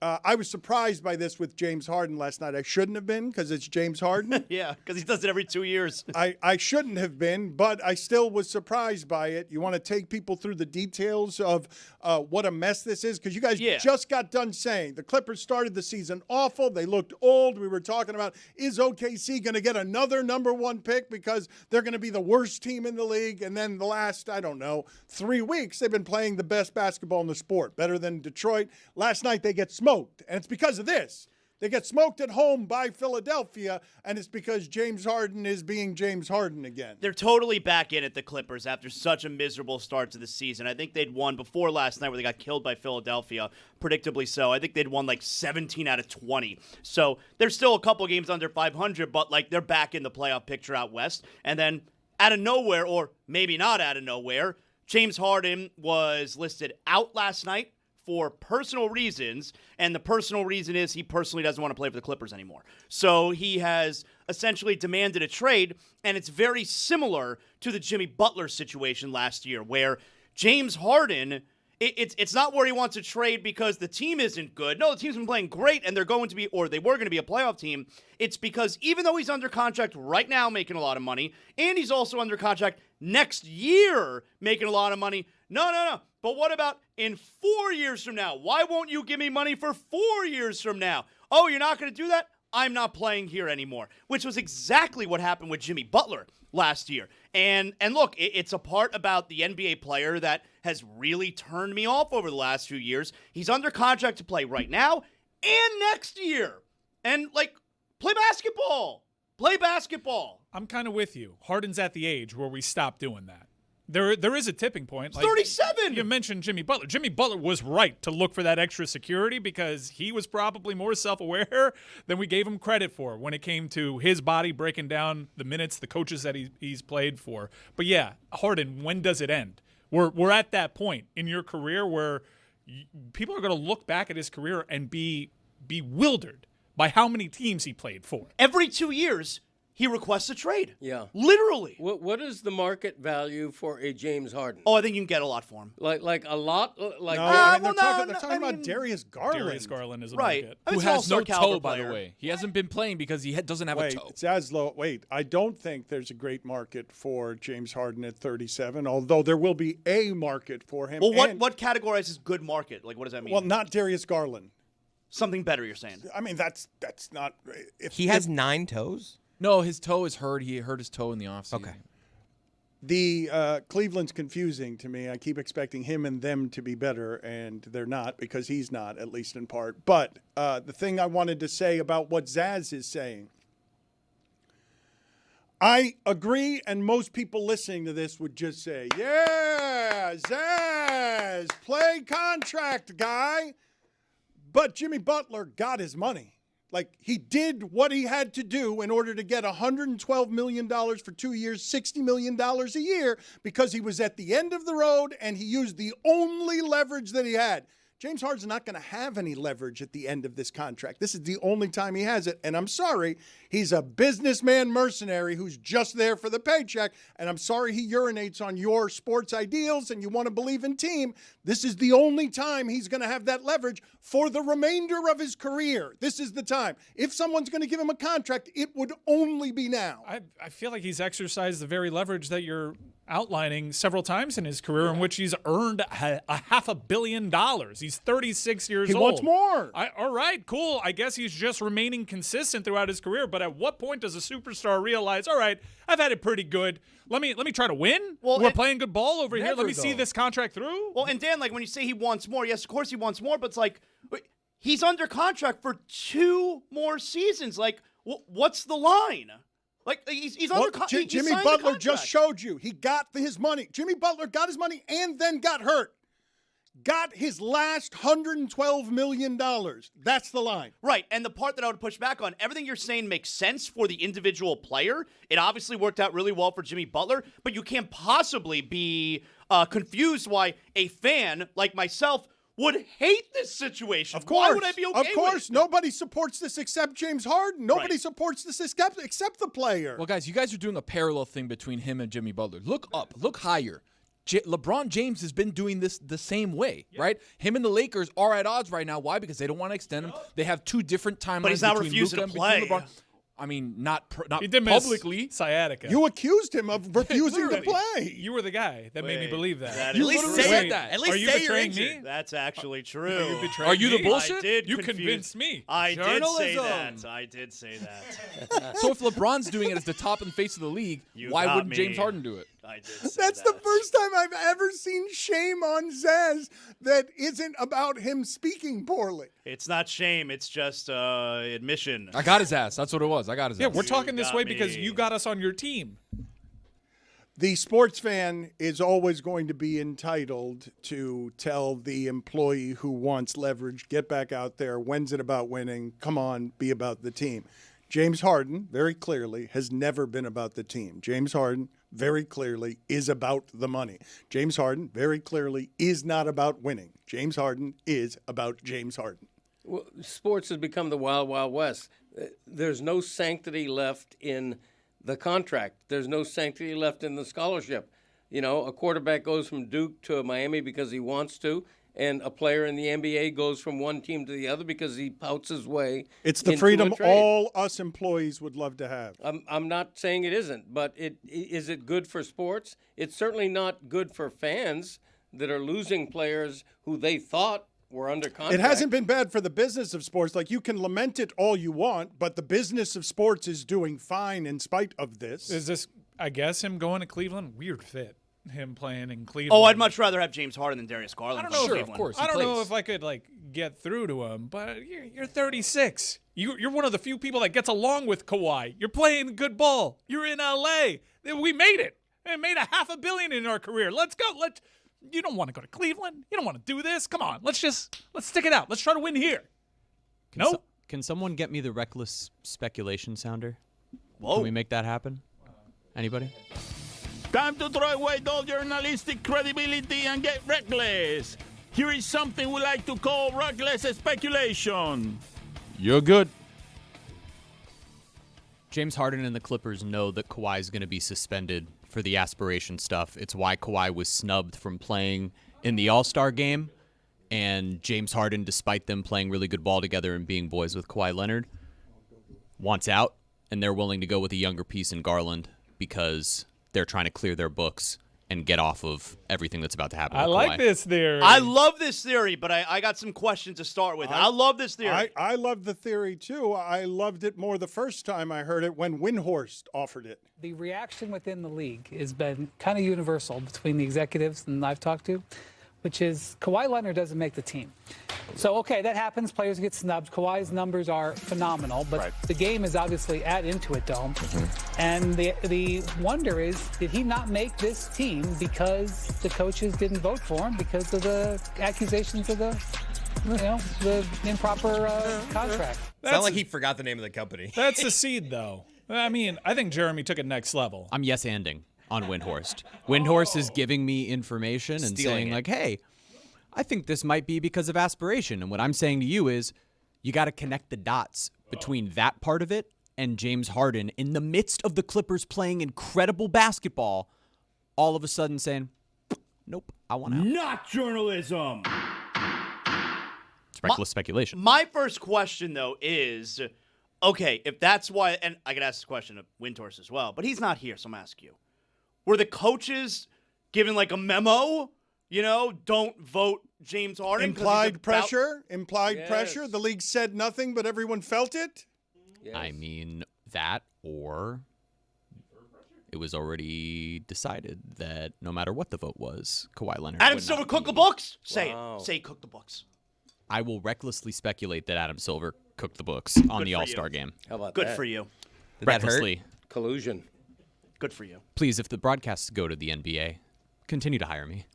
I was surprised by this with James Harden last night. I shouldn't have been because it's James Harden. Yeah, because he does it every 2 years. I shouldn't have been, but I still was surprised by it. You want to take people through the details of what a mess this is? Because you guys just got done saying the Clippers started the season awful. They looked old. We were talking about, is OKC going to get another number 1 pick because they're going to be the worst team in the league? And then the last, 3 weeks, they've been playing the best basketball in the sport, better than Detroit. Last night, they get smoked. And it's because of this. They get smoked at home by Philadelphia, and it's because James Harden is being James Harden again. They're totally back in at the Clippers after such a miserable start to the season. I think they'd won before last night where they got killed by Philadelphia, predictably so. I think they'd won like 17 out of 20. So they're still a couple games under 500, but like they're back in the playoff picture out west. And then out of nowhere, or maybe not out of nowhere, James Harden was listed out last night for personal reasons, and the personal reason is he personally doesn't want to play for the Clippers anymore. So he has essentially demanded a trade, and it's very similar to the Jimmy Butler situation last year, where James Harden, it's not where he wants to trade because the team isn't good. No, the team's been playing great, and they were going to be a playoff team. It's because even though he's under contract right now making a lot of money, and he's also under contract next year making a lot of money, no. But what about in 4 years from now? Why won't you give me money for 4 years from now? Oh, you're not going to do that? I'm not playing here anymore, which was exactly what happened with Jimmy Butler last year. And look, it's a part about the NBA player that has really turned me off over the last few years. He's under contract to play right now and next year. And, play basketball. Play basketball. I'm kind of with you. Harden's at the age where we stop doing that. There is a tipping point. 37! You mentioned Jimmy Butler. Jimmy Butler was right to look for that extra security because he was probably more self-aware than we gave him credit for when it came to his body breaking down the minutes, the coaches that he's played for. But yeah, Harden, when does it end? We're at that point in your career where people are going to look back at his career and be bewildered by how many teams he played for. Every 2 years, he requests a trade. Yeah. Literally. What is the market value for a James Harden? Oh, I think you can get a lot for him. Like a lot? They're talking about Darius Garland. Darius Garland is a right. market. Who has no toe, by the way. He hasn't been playing because he doesn't have a toe. Wait, I don't think there's a great market for James Harden at 37, although there will be a market for him. Well, what categorizes good market? Like, what does that mean? Well, not Darius Garland. Something better, you're saying. I mean, that's not... He has 9 toes? No, his toe is hurt. He hurt his toe in the offseason. Okay. The Cleveland's confusing to me. I keep expecting him and them to be better, and they're not because he's not, at least in part. But the thing I wanted to say about what Zaz is saying, I agree, and most people listening to this would just say, yeah, Zaz, play contract guy. But Jimmy Butler got his money. He did what he had to do in order to get $112 million for 2 years, $60 million a year, because he was at the end of the road and he used the only leverage that he had. James Harden's not going to have any leverage at the end of this contract. This is the only time he has it. And I'm sorry, he's a businessman mercenary who's just there for the paycheck. And I'm sorry he urinates on your sports ideals and you want to believe in team. This is the only time he's going to have that leverage for the remainder of his career. This is the time. If someone's going to give him a contract, it would only be now. I feel like he's exercised the very leverage that you're outlining several times in his career in which he's earned a $500 million. He's 36 years old. He wants more. All right, cool. I guess he's just remaining consistent throughout his career. But at what point does a superstar realize, all right, I've had it pretty good. Let me try to win. Well, we're playing good ball over here. Let me see this contract through. Well, and Dan, when you say he wants more, yes, of course he wants more. But it's he's under contract for 2 more seasons. What's the line? He's under contract. Jimmy Butler just showed you. He got his money. Jimmy Butler got his money and then got hurt. Got his last $112 million. That's the line. Right, and the part that I would push back on, everything you're saying makes sense for the individual player. It obviously worked out really well for Jimmy Butler, but you can't possibly be confused why a fan like myself would hate this situation. Of course. Why would I be okay with it? Of course. Nobody supports this except James Harden. Nobody supports this except the player. Well, guys, you guys are doing a parallel thing between him and Jimmy Butler. Look up. Look higher. LeBron James has been doing this the same way, right? Him and the Lakers are at odds right now. Why? Because they don't want to extend him. They have two different timelines. But he's not between refusing Luka to and between play. LeBron. I mean, not He did miss publicly. sciatica. You accused him of refusing to Literally. play. You were the guy that made me Wait, believe that. that You is at least true. say that. At least Are you say you're betraying injured. me? That's actually true. You betrayed Are you the me? bullshit? I did You confuse- convinced me. I did say Journalism. that. I did say that. So if LeBron's doing it as the top and face of the league, You why got wouldn't me. James Harden do it? I did say That's that. the first time I've ever seen shame on Zez that isn't about him speaking poorly. It's not shame. It's just admission. I got his ass. That's what it was. I got his Yeah, ass. we're talking this got way because me. you got us on your team. The sports fan is always going to be entitled to tell the employee who wants leverage, get back out there. When's it about winning? Come on, be about the team. James Harden, very clearly, has never been about the team. James Harden, very clearly, is about the money. James Harden, very clearly, is not about winning. James Harden is about James Harden. Well, sports has become the wild, wild west. There's no sanctity left in the contract. There's no sanctity left in the scholarship. You know, a quarterback goes from Duke to Miami because he wants to, and a player in the NBA goes from one team to the other because he pouts his way. It's the into freedom a trade. all us employees would love to have. I'm not saying it isn't, but is it good for sports? It's certainly not good for fans that are losing players who they thought were under contract. It hasn't been bad for the business of sports. Like, you can lament it all you want, but the business of sports is doing fine in spite of this. Is this, I guess, him going to Cleveland? Weird fit. Him playing in Cleveland. Oh, I'd much rather have James Harden than Darius Garland. I don't from know. Sure, Cleveland. of course. I don't know plays. if I could get through to him, but you're 36. You're one of the few people that gets along with Kawhi. You're playing good ball. You're in LA. We made it. We made $500 million in our career. Let's go. You don't want to go to Cleveland. You don't want to do this. Come on. Let's stick it out. Let's try to win here. No. Can someone get me the reckless speculation sounder? Whoa. Can we make that happen? Anybody? Time to throw away all journalistic credibility and get reckless. Here is something we like to call reckless speculation. You're good. James Harden and the Clippers know that Kawhi is going to be suspended for the aspiration stuff. It's why Kawhi was snubbed from playing in the All-Star game. And James Harden, despite them playing really good ball together and being boys with Kawhi Leonard, wants out. And they're willing to go with a younger piece in Garland because they're trying to clear their books and get off of everything that's about to happen. I with like Kawhi. this theory. I love this theory, but I got some questions to start with. I love this theory. I love the theory, too. I loved it more the first time I heard it when Windhorst offered it. The reaction within the league has been kind of universal between the executives and I've talked to, which is Kawhi Leonard doesn't make the team. So, okay, that happens. Players get snubbed. Kawhi's numbers are phenomenal, but the game is obviously at Intuit Dome. And the wonder is, did he not make this team because the coaches didn't vote for him because of the accusations of the improper contract? Sound like he forgot the name of the company. That's a seed, though. I mean, I think Jeremy took it next level. I'm yes-anding on Windhorst. Windhorst is giving me information and Stealing saying, it. hey, I think this might be because of aspiration. And what I'm saying to you is you got to connect the dots between that part of it and James Harden in the midst of the Clippers playing incredible basketball, all of a sudden saying, nope, I want out. Not journalism. It's reckless speculation. My first question, though, is, okay, if that's why, and I could ask this question of Windhorst as well, but he's not here, so I'm asking you. Were the coaches given a memo? Don't vote James Harden? 'cause he's Implied about- pressure? Implied Yes. pressure? The league said nothing, but everyone felt it? Yes. I mean, that or it was already decided that no matter what the vote was, Kawhi Leonard Adam would Silver not cook be- the books? Say Wow. it. Say cook the books. I will recklessly speculate that Adam Silver cooked the books on Good the for All-Star you. game. How about Good that? for you. Did that hurt? Recklessly. Collusion. Good for you. Please, if the broadcasts go to the NBA, continue to hire me.